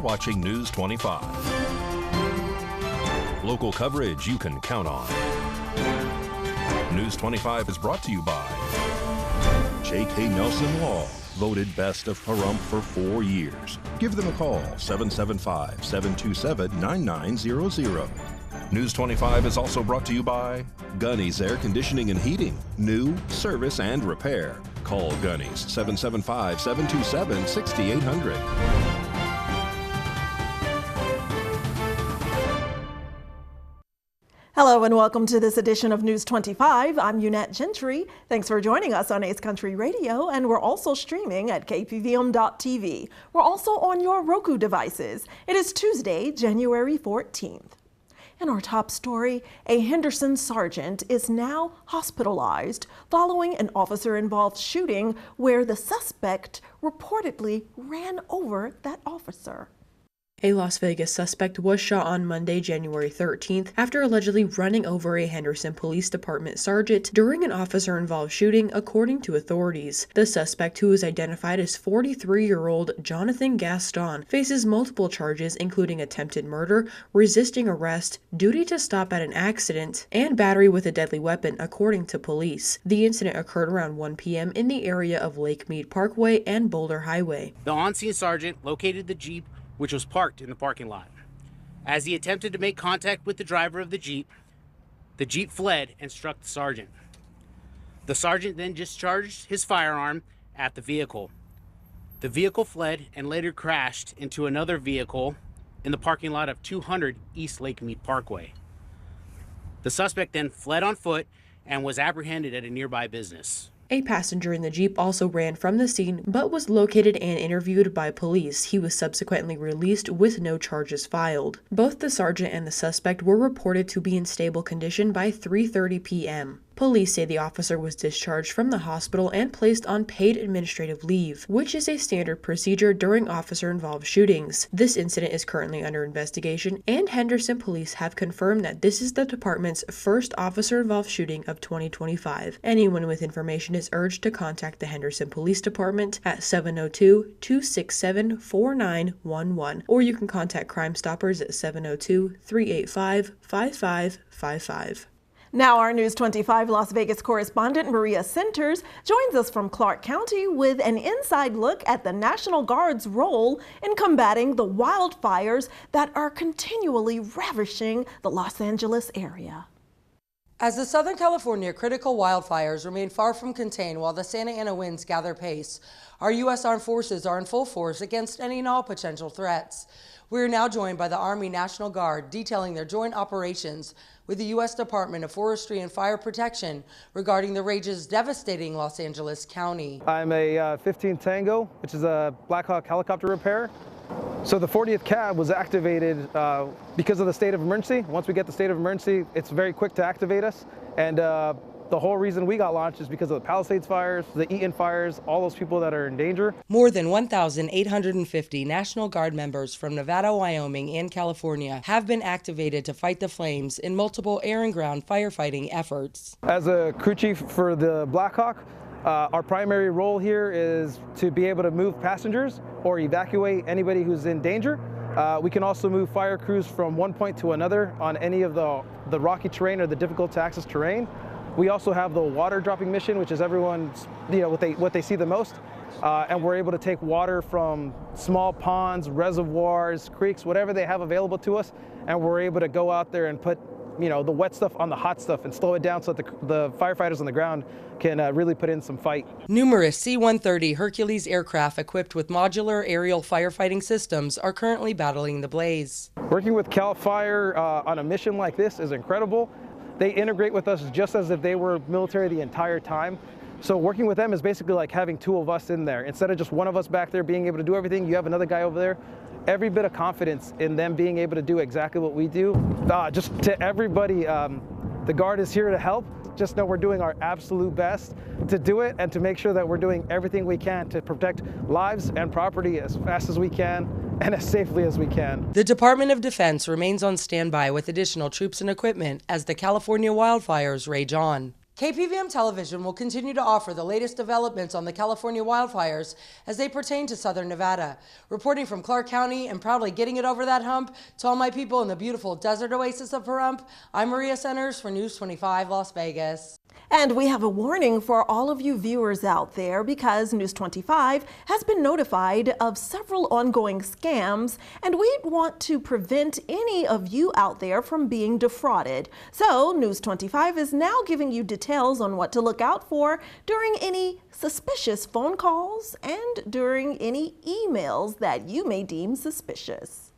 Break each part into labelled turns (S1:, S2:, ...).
S1: watching News 25. Local coverage you can count on. News 25 is brought to you by J.K. Nelson Law, voted best of Pahrump for 4 years. Give them a call, 775-727-9900. News 25 is also brought to you by Gunny's Air Conditioning and Heating. New, service, and repair. Call Gunny's, 775-727-6800.
S2: Hello and welcome to this edition of News 25. I'm Unette Gentry. Thanks for joining us on Ace Country Radio, and we're also streaming at KPVM.TV. We're also on your Roku devices. It is Tuesday, January 14th. In our top story, a Henderson sergeant is now hospitalized following an officer-involved shooting where the suspect reportedly ran over that officer.
S3: A Las Vegas suspect was shot on Monday, January 13th, after allegedly running over a Henderson Police Department sergeant during an officer-involved shooting, according to authorities. The suspect, who is identified as 43-year-old Jonathan Gaston, faces multiple charges including attempted murder, resisting arrest, duty to stop at an accident, and battery with a deadly weapon, according to police. The incident occurred around 1 p.m. in the area of Lake Mead Parkway and Boulder Highway.
S4: The on-scene sergeant located the Jeep, which was parked in the parking lot. As he attempted to make contact with the driver of the Jeep fled and struck the sergeant. The sergeant then discharged his firearm at the vehicle. The vehicle fled and later crashed into another vehicle in the parking lot of 200 East Lake Mead Parkway. The suspect then fled on foot and was apprehended at a nearby business.
S3: A passenger in the Jeep also ran from the scene but was located and interviewed by police. He was subsequently released with no charges filed. Both the sergeant and the suspect were reported to be in stable condition by 3:30 p.m. Police say the officer was discharged from the hospital and placed on paid administrative leave, which is a standard procedure during officer-involved shootings. This incident is currently under investigation, and Henderson police have confirmed that this is the department's first officer-involved shooting of 2025. Anyone with information is urged to contact the Henderson Police Department at 702-267-4911, or you can contact Crime Stoppers at 702-385-5555.
S2: Now our News 25 Las Vegas correspondent Maria Centers joins us from Clark County with an inside look at the National Guard's role in combating the wildfires that are continually ravishing the Los Angeles area.
S5: As the Southern California critical wildfires remain far from contained while the Santa Ana winds gather pace, our U.S. Armed Forces are in full force against any and all potential threats. We are now joined by the Army National Guard detailing their joint operations with the U.S. Department of Forestry and Fire Protection regarding the rages devastating Los Angeles County.
S6: I'm a 15 Tango, which is a Black Hawk helicopter repair. So the 40th cab was activated because of the state of emergency. Once we get the state of emergency, it's very quick to activate us. And the whole reason we got launched is because of the Palisades fires, the Eaton fires, all those people that are in danger.
S5: More than 1,850 National Guard members from Nevada, Wyoming, and California have been activated to fight the flames in multiple air and ground firefighting efforts.
S6: As a crew chief for the Black Hawk, our primary role here is to be able to move passengers or evacuate anybody who's in danger. We can also move fire crews from one point to another on any of the rocky terrain or the difficult to access terrain. We also have the water dropping mission, which is everyone's, what they see the most. And we're able to take water from small ponds, reservoirs, creeks, whatever they have available to us. And we're able to go out there and put, the wet stuff on the hot stuff and slow it down so that the firefighters on the ground can really put in some fight.
S5: Numerous C-130 Hercules aircraft equipped with modular aerial firefighting systems are currently battling the blaze.
S6: Working with CAL FIRE on a mission like this is incredible. They integrate with us just as if they were military the entire time. So working with them is basically like having two of us in there. Instead of just one of us back there being able to do everything, you have another guy over there. Every bit of confidence in them being able to do exactly what we do. Just to everybody, the Guard is here to help. Just know we're doing our absolute best to do it and to make sure that we're doing everything we can to protect lives and property as fast as we can and as safely as we can.
S5: The Department of Defense remains on standby with additional troops and equipment as the California wildfires rage on. KPVM Television will continue to offer the latest developments on the California wildfires as they pertain to southern Nevada. Reporting from Clark County and proudly getting it over that hump to all my people in the beautiful desert oasis of Pahrump, I'm Maria Centers for News 25 Las Vegas.
S2: And we have a warning for all of you viewers out there because News 25 has been notified of several ongoing scams, and we want to prevent any of you out there from being defrauded. So News 25 is now giving you details on what to look out for during any suspicious phone calls and during any emails that you may deem suspicious.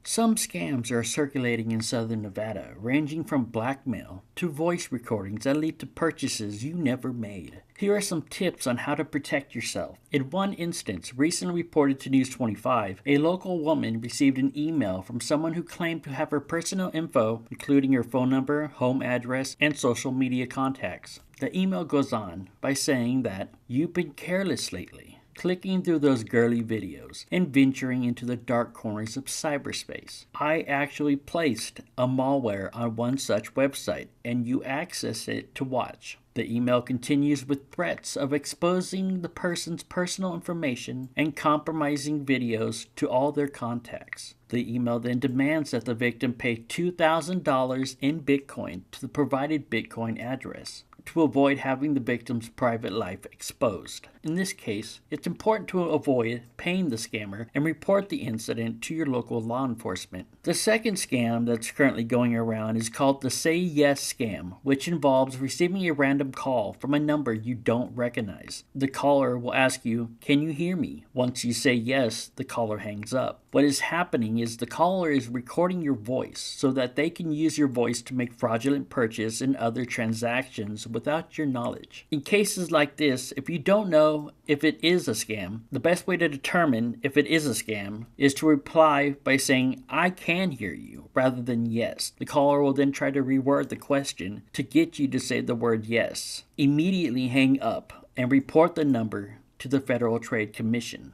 S7: Some scams are circulating in southern Nevada, ranging from blackmail to voice recordings that lead to purchases you never made. Here are some tips on how to protect yourself. In one instance, recently reported to News 25, a local woman received an email from someone who claimed to have her personal info, including her phone number, home address, and social media contacts. The email goes on by saying that you've been careless lately, clicking through those girly videos and venturing into the dark corners of cyberspace. I actually placed a malware on one such website and you access it to watch. The email continues with threats of exposing the person's personal information and compromising videos to all their contacts. The email then demands that the victim pay $2,000 in Bitcoin to the provided Bitcoin address to avoid having the victim's private life exposed. In this case, it's important to avoid paying the scammer and report the incident to your local law enforcement. The second scam that's currently going around is called the Say Yes scam, which involves receiving a random call from a number you don't recognize. The caller will ask you, "Can you hear me?" Once you say yes, the caller hangs up. What is happening is the caller is recording your voice so that they can use your voice to make fraudulent purchase and other transactions without your knowledge. In cases like this, if you don't know if it is a scam, the best way to determine if it is a scam is to reply by saying, "I can hear you," rather than yes. The caller will then try to reword the question to get you to say the word yes. Immediately hang up and report the number to the Federal Trade Commission.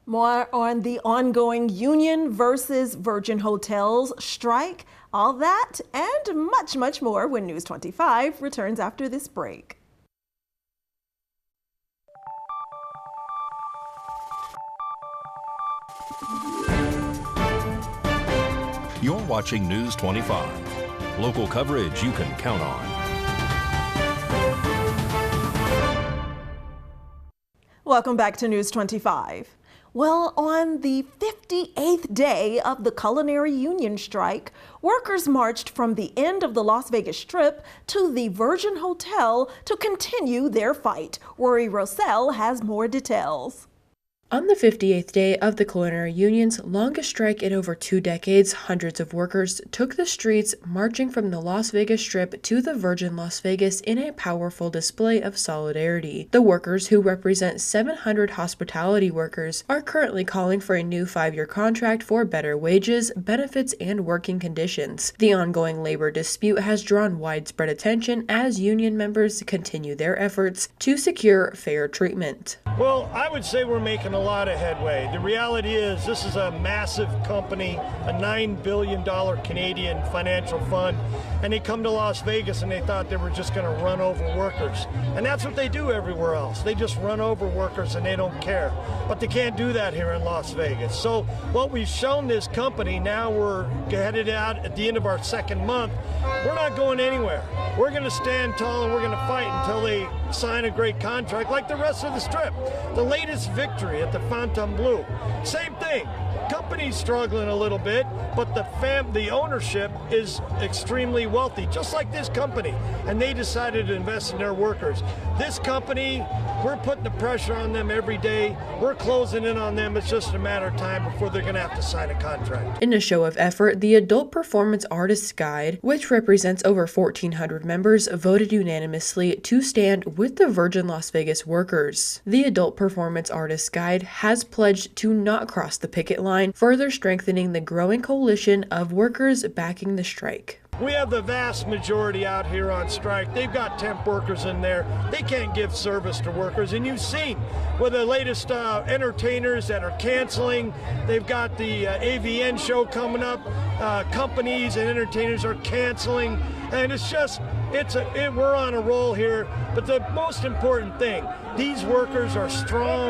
S2: More on the ongoing Union versus Virgin Hotels strike, all that and much, much more when News 25 returns after this break.
S1: You're watching News 25. Local coverage you can count on.
S2: Welcome back to News 25. Well, on the 58th day of the Culinary Union strike, workers marched from the end of the Las Vegas Strip to the Virgin Hotel to continue their fight. Rory Rossell has more details.
S3: On the 58th day of the Culinary Union's longest strike in over 2 decades, hundreds of workers took the streets, marching from the Las Vegas Strip to the Virgin Las Vegas in a powerful display of solidarity. The workers, who represent 700 hospitality workers, are currently calling for a new 5-year contract for better wages, benefits, and working conditions. The ongoing labor dispute has drawn widespread attention as union members continue their efforts to secure fair treatment.
S8: Well, I would say we're making a lot of headway. The reality is this is a massive company, a $9 billion Canadian financial fund, and they come to Las Vegas and they thought they were just going to run over workers. And that's what they do everywhere else. They just run over workers and they don't care. But they can't do that here in Las Vegas. So what we've shown this company, now we're headed out at the end of our second month, we're not going anywhere. We're going to stand tall and we're going to fight until they sign a great contract like the rest of the Strip. The latest victory at the Fontainebleau, same thing. Company's struggling a little bit, but the ownership is extremely wealthy, just like this company, and they decided to invest in their workers. This company, we're putting the pressure on them every day. We're closing in on them. It's just a matter of time before they're going to have to sign a contract.
S3: In a show of effort, the Adult Performance Artists Guide, which represents over 1,400 members, voted unanimously to stand with the Virgin Las Vegas workers. The Adult Performance Artists Guide has pledged to not cross the picket line, further strengthening the growing coalition of workers backing the strike.
S8: We have the vast majority out here on strike. They've got temp workers in there. They can't give service to workers. And you've seen with the latest entertainers that are canceling. They've got the AVN show coming up. Companies and entertainers are canceling. And it's just we're on a roll here. But the most important thing, these workers are strong,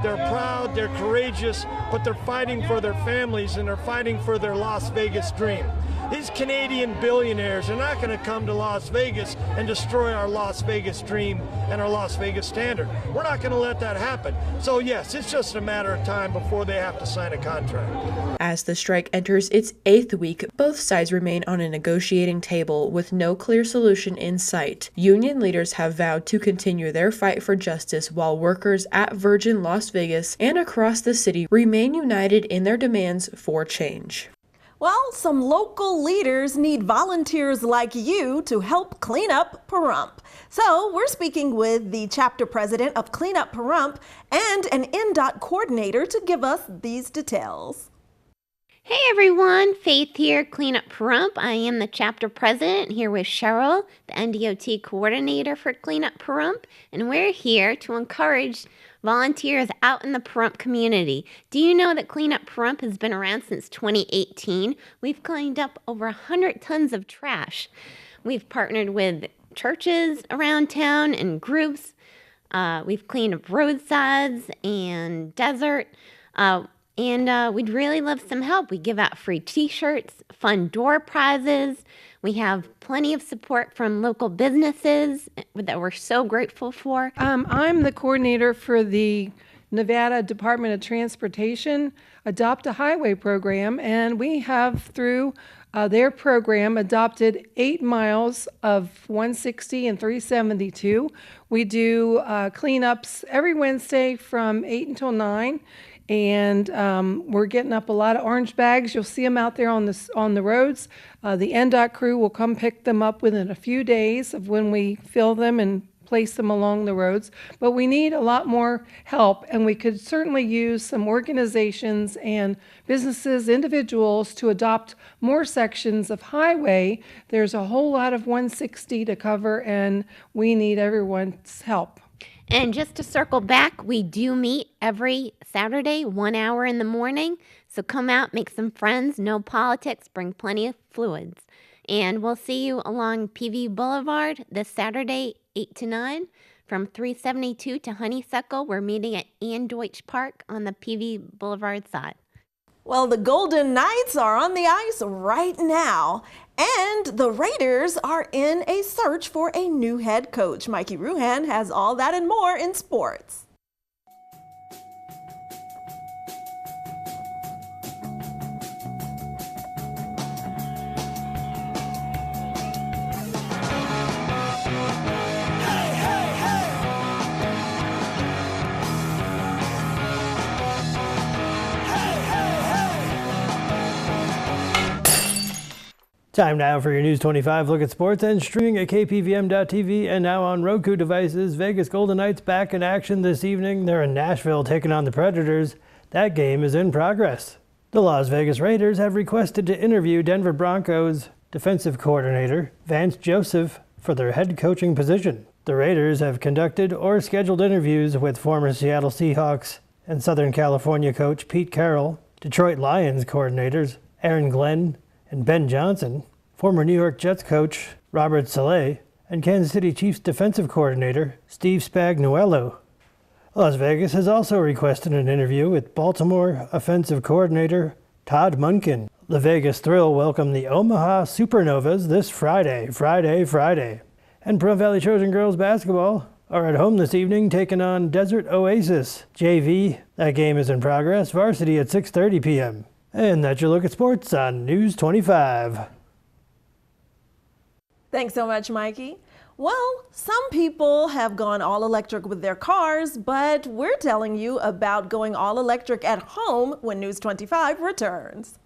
S8: they're proud, they're courageous, but they're fighting for their families and they're fighting for their Las Vegas dream. These Canadian billionaires are not going to come to Las Vegas and destroy our Las Vegas dream and our Las Vegas standard. We're not going to let that happen. So yes, it's just a matter of time before they have to sign a contract.
S3: As the strike enters its 8th week, both sides remain on a negotiating table with no clear solution in sight. Union leaders have vowed to continue their fight for justice while workers at Virgin Las Vegas and across the city remain united in their demands for change.
S2: Well, some local leaders need volunteers like you to help clean up Pahrump. So we're speaking with the chapter president of Clean Up Pahrump and an NDOT coordinator to give us these details.
S9: Hey everyone, Faith here, Clean Up Pahrump. I am the chapter president here with Cheryl, the NDOT coordinator for Clean Up Pahrump, and we're here to encourage volunteers out in the Pahrump community. Do you know that Clean Up Pahrump has been around since 2018? We've cleaned up over 100 tons of trash. We've partnered with churches around town and groups. We've cleaned up roadsides and desert. And we'd really love some help. We give out free t-shirts, fun door prizes. We have plenty of support from local businesses that we're so grateful for.
S10: I'm the coordinator for the Nevada Department of Transportation Adopt a Highway program, and we have, through their program, adopted 8 miles of 160 and 372. We do cleanups every Wednesday from 8 until 9. And we're getting up a lot of orange bags. You'll see them out there on the roads. The NDOT crew will come pick them up within a few days of when we fill them and place them along the roads. But we need a lot more help, and we could certainly use some organizations and businesses, individuals, to adopt more sections of highway. There's a whole lot of 160 to cover, and we need everyone's help.
S9: And just to circle back, we do meet every Saturday, 1 hour in the morning. So come out, make some friends, no politics, bring plenty of fluids. And we'll see you along PV Boulevard this Saturday, 8 to 9. From 372 to Honeysuckle, we're meeting at Ann Deutsch Park on the PV Boulevard side.
S2: Well, the Golden Knights are on the ice right now, and the Raiders are in a search for a new head coach. Mikey Ruhan has all that and more in sports.
S11: Time now for your News 25 look at sports and streaming at KPVM.TV and now on Roku devices. Vegas Golden Knights back in action this evening. They're in Nashville taking on the Predators. That game is in progress. The Las Vegas Raiders have requested to interview Denver Broncos defensive coordinator Vance Joseph for their head coaching position. The Raiders have conducted or scheduled interviews with former Seattle Seahawks and Southern California coach Pete Carroll, Detroit Lions coordinators Aaron Glenn and Ben Johnson, former New York Jets coach Robert Saleh, and Kansas City Chiefs defensive coordinator Steve Spagnuolo. Las Vegas has also requested an interview with Baltimore offensive coordinator Todd Monken. The Vegas Thrill welcome the Omaha Supernovas this Friday. And Pahrump Valley Trojan girls basketball are at home this evening taking on Desert Oasis JV. That game is in progress. Varsity at 6:30 p.m. And that's your look at sports on News 25.
S2: Thanks so much, Mikey. Well, some people have gone all electric with their cars, but we're telling you about going all electric at home when News 25 returns.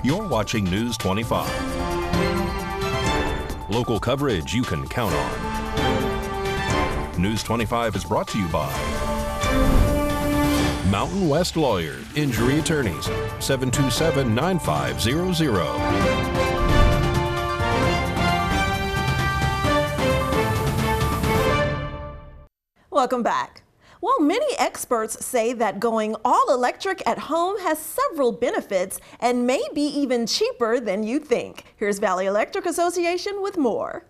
S1: You're watching News 25. Local coverage you can count on. News 25 is brought to you by Mountain West Lawyer, Injury Attorneys, 727-9500.
S2: Welcome back. Well, many experts say that going all electric at home has several benefits and may be even cheaper than you think. Here's Valley Electric Association with more.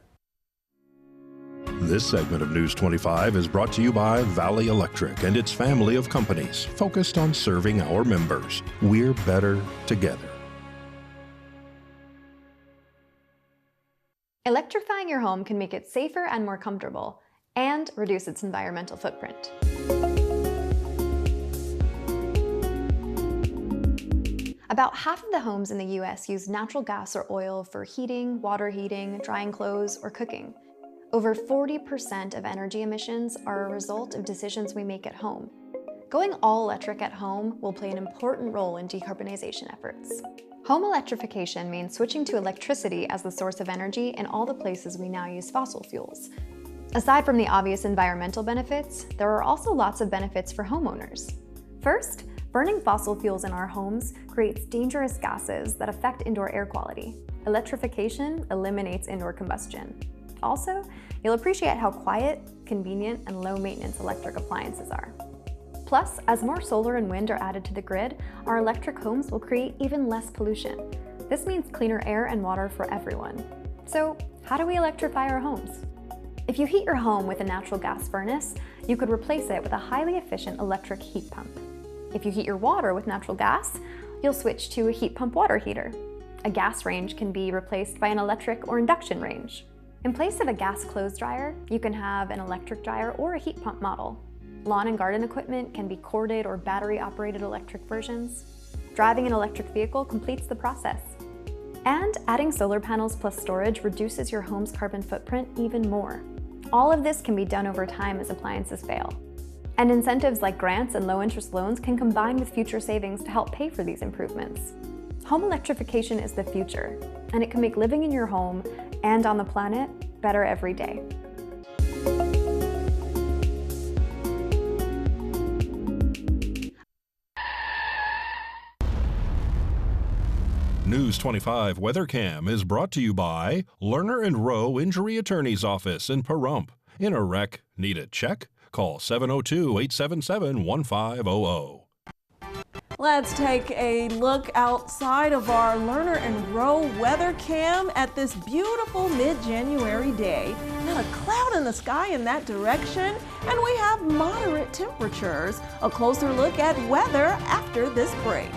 S1: This segment of News 25 is brought to you by Valley Electric and its family of companies focused on serving our members. We're better together.
S12: Electrifying your home can make it safer and more comfortable and reduce its environmental footprint. About half of the homes in the U.S. use natural gas or oil for heating, water heating, drying clothes, or cooking. Over 40% of energy emissions are a result of decisions we make at home. Going all electric at home will play an important role in decarbonization efforts. Home electrification means switching to electricity as the source of energy in all the places we now use fossil fuels. Aside from the obvious environmental benefits, there are also lots of benefits for homeowners. First, burning fossil fuels in our homes creates dangerous gases that affect indoor air quality. Electrification eliminates indoor combustion. Also, you'll appreciate how quiet, convenient, and low-maintenance electric appliances are. Plus, as more solar and wind are added to the grid, our electric homes will create even less pollution. This means cleaner air and water for everyone. So, how do we electrify our homes? If you heat your home with a natural gas furnace, you could replace it with a highly efficient electric heat pump. If you heat your water with natural gas, you'll switch to a heat pump water heater. A gas range can be replaced by an electric or induction range. In place of a gas clothes dryer, you can have an electric dryer or a heat pump model. Lawn and garden equipment can be corded or battery-operated electric versions. Driving an electric vehicle completes the process. And adding solar panels plus storage reduces your home's carbon footprint even more. All of this can be done over time as appliances fail. And incentives like grants and low-interest loans can combine with future savings to help pay for these improvements. Home electrification is the future, and it can make living in your home and on the planet better every day.
S1: News 25 WeatherCam is brought to you by Lerner and Rowe Injury Attorney's Office in Pahrump. In a wreck, need a check? Call 702-877-1500.
S2: Let's take a look outside of our Lerner and Rowe weather cam at this beautiful mid-January day. Not a cloud in the sky in that direction, and we have moderate temperatures. A closer look at weather after this break.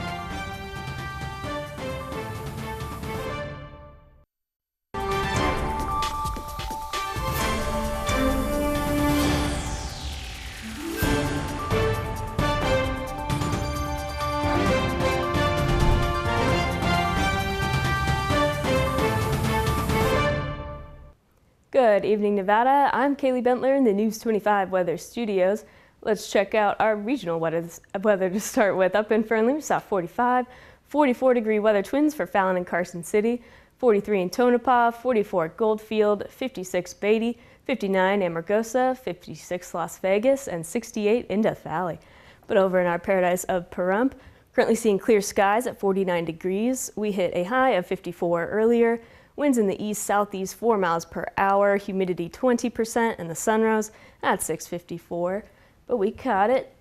S13: Good evening, Nevada. I'm Kaylee Bentler in the News 25 Weather Studios. Let's check out our regional weather to start with. Up in Fernley, we saw 45, 44-degree weather twins for Fallon and Carson City, 43 in Tonopah, 44 at Goldfield, 56 Beatty, 59 Amargosa, 56 Las Vegas, and 68 in Death Valley. But over in our paradise of Pahrump, currently seeing clear skies at 49 degrees. We hit a high of 54 earlier. Winds in the east-southeast 4 miles per hour, humidity 20%, and the sun rose at 6:54. But we caught it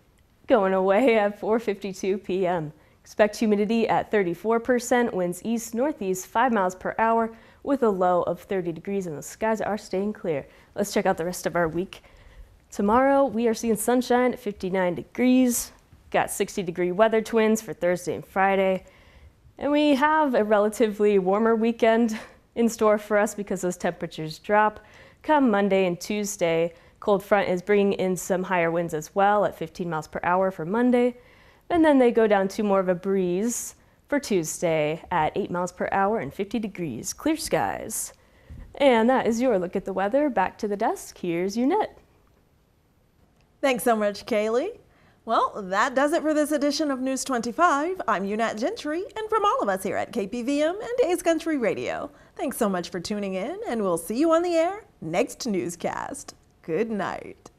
S13: going away at 4:52 p.m. Expect humidity at 34%, winds east-northeast 5 miles per hour with a low of 30 degrees, and the skies are staying clear. Let's check out the rest of our week. Tomorrow, we are seeing sunshine at 59 degrees. Got 60-degree weather twins for Thursday and Friday. And we have a relatively warmer weekend in store for us because those temperatures drop. Come Monday and Tuesday, cold front is bringing in some higher winds as well at 15 miles per hour for Monday. And then they go down to more of a breeze for Tuesday at 8 miles per hour and 50 degrees, clear skies. And that is your look at the weather. Back to the desk, here's Unette.
S2: Thanks so much, Kaylee. Well, that does it for this edition of News 25. I'm Unette Gentry, and from all of us here at KPVM and A's Country Radio, thanks so much for tuning in, and we'll see you on the air next newscast. Good night.